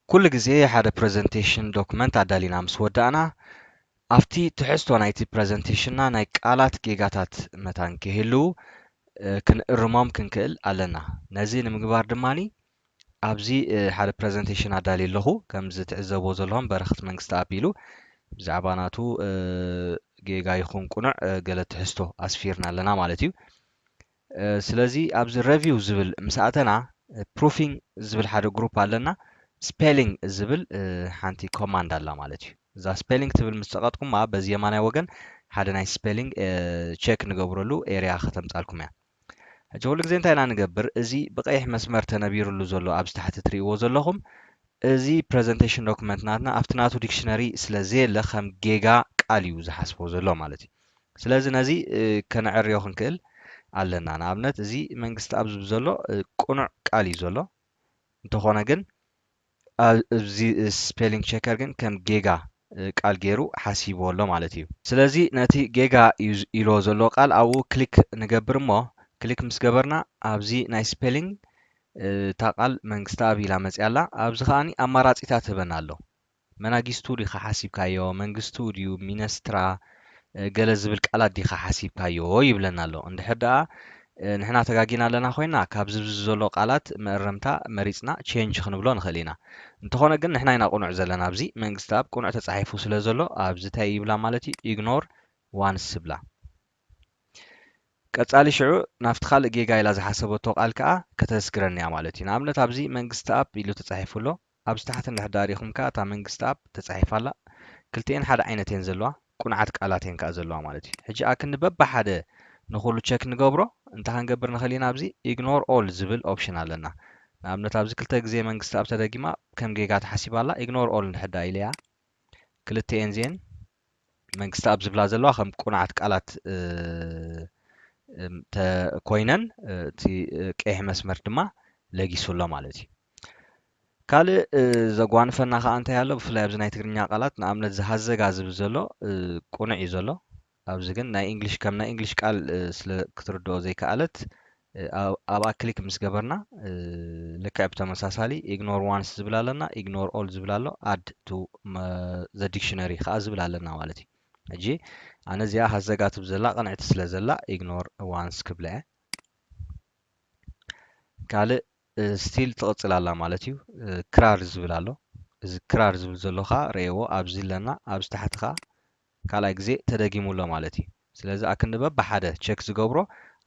كل جزء حدا presentation document عدالينا مسودانا أفتي تحسوا نايتي presentationنا نايك آلات جيجاتات متان كهلو كن الرمام كنكل علنا نزين مقبار دماني أبزي حدا presentation عدالي لهو كم زت عزبو زلهم برخت منكست أبيلو بزعباناتو جيجا يخون كنا قلت تحسوا أسفيرنا لنا مالتيو سلازي أبز review زبل مساعتنا proofing زبل حدا جروب علنا spelling زبل حانتي command على مالتي إذا spelling تبل مستقطكم ما بزي مانا وجن حدا ناي spelling check نقبرلو area ختم تعلكم يعني هجول لك زين تاينا نقبر إزي بقيح مسمار تنبير اللي زلو أبز تحت تري وزلهم إزي presentation document ناتنا أفتناتو dictionary سلازي لخم جيجا قاليو زحسبو زلو مالتي سلازي نزي كنعريو خنكل علنا نعمنت زي منجست أبز بزلو قنع قالي زلو انتخونا جن زي سبيلينج تشيكر جن كم جيجا قال جيرو حاسيبو له مالتي سلازي نتي جيجا يلو زلو قال أو كليك نجبر ما كليك مسجبرنا أبزي ناي سبيلينج تقال منجست أبي لامس يلا أبز خاني أمارات إتاتبنا له مناجستو دي حاسيب كايو منجستو ديو مينسترا ገለ ዝብል ቃላት ዲኻ ሓሲብካዮ ይብለና ኣሎ እንድሕር ደኣ ንሕና ተጋጊና ኣለና ኮይና ካብ ዝብዝ ዘሎ ቃላት መእረምታ መሪፅና ቼንጅ ክንብሎ ንኽእል ኢና እንተኾነ ግን ንሕና ኢና ቁኑዕ ዘለና ኣብዚ መንግስቲ ኣብ ቁኑዕ ተፃሒፉ ስለ ዘሎ ኣብዚ እንታይ ይብላ ማለት እዩ ኢግኖር ዋንስ ይብላ ቀጻሊ ሽዑ ናብቲ ካልእ ጌጋ ኢላ ዝሓሰበቶ ቃል ከዓ ከተስግረኒ እያ ማለት እዩ ንኣብነት ኣብዚ መንግስቲ ኣብ ኢሉ ተፃሒፉ ኣሎ ኣብዚ ታሕቲ እንድሕር ኢኹም ከዓ እታ መንግስቲ ኣብ ተፃሒፋ ኣላ ክልቲአን ሓደ ዓይነት እየን ዘለዋ ቁንዓት ቃላት እየን ከዓ ዘለዋ ማለት እዩ ሕጂ ኣክኒ በብሓደ ንኩሉ ቸክ ንገብሮ እንታይ ክንገብር ንኽእል ኢና ኣብዚ ኢግኖር ኦል ዝብል ኦፕሽን ኣለና ንኣብነት ኣብዚ ክልተ ግዜ መንግስቲ ኣብ ተደጊማ ከም ጌጋ ተሓሲባ ኣላ ኢግኖር ኦል እንድሕር ኢለያ ክልቲአን እዚአን መንግስቲ ኣብ ዝብላ ዘለዋ ከም ቁንዓት ቃላት ኮይነን እቲ ቀይሕ መስመር ድማ ለጊሱ ኣሎ ማለት እዩ ካልእ ዘጓንፈና ከዓ እንታይ ኣሎ ብፍላይ ኣብዚ ናይ ትግርኛ ቃላት ንኣብነት ዝሃዘጋ ዝብል ዘሎ ቁኑዕ እዩ ዘሎ ኣብዚ ግን ናይ እንግሊሽ ከም ናይ እንግሊሽ ቃል ስለ ክትርድኦ ዘይከኣለት ኣብኣ ክሊክ ምስ ገበርና ልክዕ ብተመሳሳሊ ኢግኖር ዋንስ ዝብል ኣለና ኢግኖር ኦል ዝብል ኣሎ ኣድ ቱ ዘ ዲክሽነሪ ከዓ ዝብል ኣለና ማለት እዩ ሕጂ ኣነ እዚኣ ሃዘጋ ትብል ዘላ ቀንዕቲ ስለ ዘላ ኢግኖር ዋንስ ክብለ እየ ካልእ ስቲል ትቕፅል ኣላ ማለት እዩ ክራር ዝብል ኣሎ እዚ ክራር ዝብል ዘሎ ከዓ ርኤዎ ኣብዚ ኣለና ኣብዚ ታሕቲ ከዓ ካልኣይ ግዜ ተደጊሙ ኣሎ ማለት እዩ ስለዚ ኣክንዲ በብሓደ ቸክ ዝገብሮ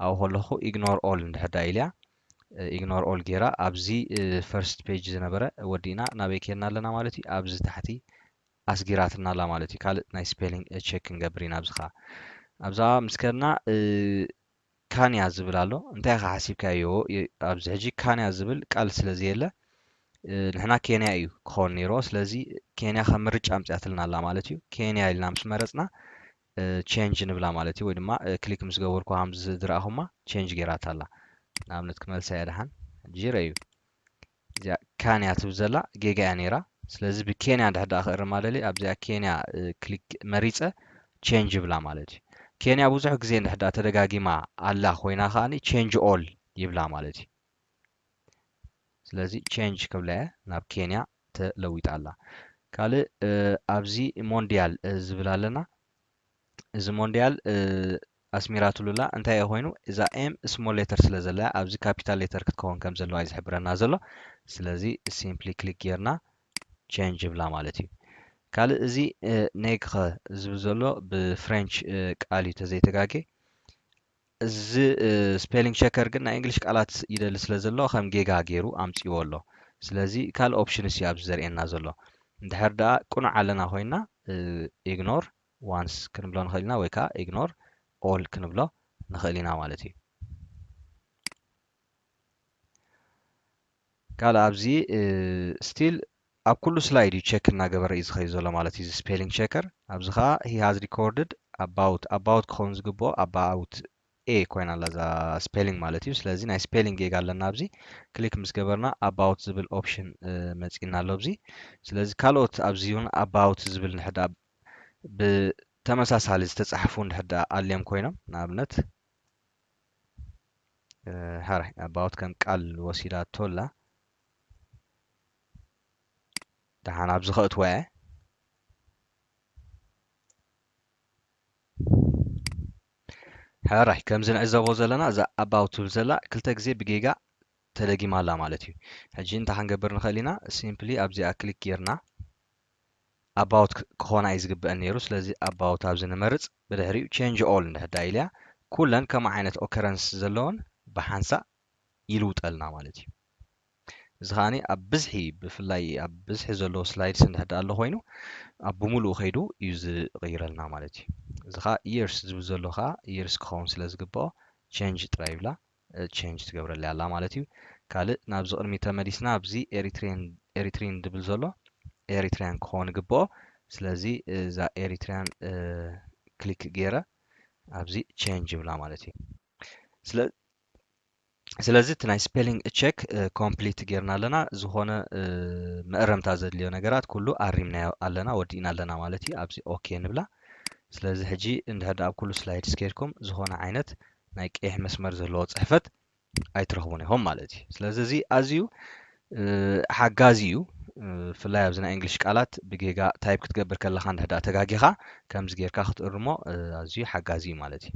ኣብኡ ከለኹ ኢግኖር ኦል እንድሕር ኢልያ ኢግኖር ኦል ጌራ ኣብዚ ፈርስት ፔጅ ዝነበረ ወዲእና ናበይ ከድና ኣለና ማለት እዩ ኣብዚ ታሕቲ ኣስጊራትና ኣላ ማለት እዩ ካልእ ናይ ስፔሊንግ ቸክ ክንገብር ኢና ኣብዚ ከዓ ኣብዛ ምስ ከድና ካንያ ዝብል ኣሎ እንታይ ካ ሓሲብካዮ ኣብዚ ሕጂ ካንያ ዝብል ቃል ስለዘየለ ንሕና ኬንያ እዩ ክኸውን ነይሮ ስለዚ ኬንያ ከም ምርጫ ኣምፅያትልና ኣላ ማለት እዩ ኬንያ ኢልና ምስ መረፅና ቼንጅ ንብላ ማለት እዩ ወይ ድማ ክሊክ ምስ ገበርኩ ከምዚ ዝረኣኹማ ቼንጅ ጌራታ ኣላ ንኣብነት ክመልሳ እያ ድሓን ሕጂ ረእዩ እዚኣ ካንያ ትብል ዘላ ጌጋ እያ ነይራ ስለዚ ብኬንያ እንድሕር ዳኣ ክእርማ ደልየ ኣብዚኣ ኬንያ ክሊክ መሪፀ ቼንጅ ይብላ ማለት እዩ ኬንያ ብዙሕ ግዜ እንድሕር ዳኣ ተደጋጊማ ኣላ ኮይና ከዓኒ ቼንጅ ኦል ይብላ ማለት እዩ ስለዚ ቼንጅ ክብላ እየ ናብ ኬንያ ተለዊጣ ኣላ ካልእ ኣብዚ ሞንዲያል ዝብል ኣለና እዚ ሞንዲያል ኣስሚራትሉላ እንታይ እዩ ኮይኑ እዛ ኤም ስሞል ሌተር ስለ ዘላ ኣብዚ ካፒታል ሌተር ክትከውን ከም ዘለዋ እዩ ዝሕብረና ዘሎ ስለዚ ሲምፕሊ ክሊክ ጌርና ቼንጅ ይብላ ማለት እዩ ካልእ እዚ ኔግኸ ዝብል ዘሎ ብፍሬንች ቃል እዩ ተዘይተጋጌ እዚ ስፔሊንግ ቸከር ግን ናይ እንግሊሽ ቃላት ይደሊ ስለ ዘሎ ከም ጌጋ ገይሩ ኣምፂዎ ኣሎ ስለዚ ካልእ ኦፕሽንስ እዩ ኣብዚ ዘርእየና ዘሎ እንድሕር ደኣ ቁኑዕ ኣለና ኮይና ኢግኖር ዋንስ ክንብሎ ንኽእል ኢና ወይ ከዓ ኢግኖር ኦል ክንብሎ ንኽእል ኢና ማለት እዩ ካልእ ኣብዚ ስቲል ኣብ ኩሉ ስላይድ እዩ ቸክ እናገበረ እዩ ዝኸይድ ዘሎ ማለት እዩ ስፔሊንግ ቸከር ኣብዚ ከዓ ሂ ሃዝ ሪኮርድድ ኣባውት ክኸውን ዝግብኦ ኣባውት ኤ ኮይና ኣላ እዛ ስፔሊንግ ማለት እዩ ስለዚ ናይ ስፔሊንግ ጌጋ ኣለና ኣብዚ ክሊክ ምስ ገበርና ኣባውት ዝብል ኦፕሽን መፂና ኣሎ ኣብዚ ስለዚ ካልኦት ኣብዚ እውን ኣባውት ዝብል ንሕዳ ብተመሳሳሊ ዝተፃሕፉ እንድሕር ኣልዮም ኮይኖም ንኣብነት ሃራይ ኣባውት ከም ቃል ወሲዳቶ ኣላ دحان أبز خأت وعي حراح كم زين عزبو زلنا إذا about زلا كلتا جزي بجيجا تلاقي مالا مالتي هجين تحن قبر نخلينا simply أبزي أكليك كيرنا about كهونا يزقب نيرو سلازي about أبزي نمرز بدهري change all نهدا إليا كلن كما عينة occurrence زلون بحنسا يلوت ألنا مالتي زخاني أبزحي بفلاي أبزحي زلو سلايدز نهدا الله هوينو أبو خيدو يز غير لنا مالتي زخا years زبزلو خا years كون سلازقبو change ترايبلا change تقبر اللي على مالتي كالي نابز قرمي تمديسنا أبزي إريترين دبل زلو إريتريان كون قبو سلازي زا إريتريان كليك جيرا أبزي change بلا مالتي ስለዚ እቲ ናይ ስፔሊንግ ቼክ ኮምፕሊት ጌርና ኣለና ዝኾነ መእረምታ ዘድልዮ ነገራት ኩሉ ኣሪምናዮ ኣለና ወዲእና ኣለና ማለት እዩ ኣብዚ ኦኬ ንብላ ስለዚ ሕጂ እንድሕር ኣብ ኩሉ ስላይድስ ከይድኩም ዝኾነ ዓይነት ናይ ቀይሕ መስመር ዘለዎ ፅሕፈት ኣይትረኽቡን ኢኹም ማለት እዩ ስለዚ እዚ ኣዝዩ ሓጋዚ እዩ ብፍላይ ኣብዚ ናይ እንግሊሽ ቃላት ብጌጋ ታይፕ ክትገብር ከለኻ እንድሕር ተጋጊኻ ከምዚ ጌርካ ክትእርሞ ኣዝዩ ሓጋዚ እዩ ማለት እዩ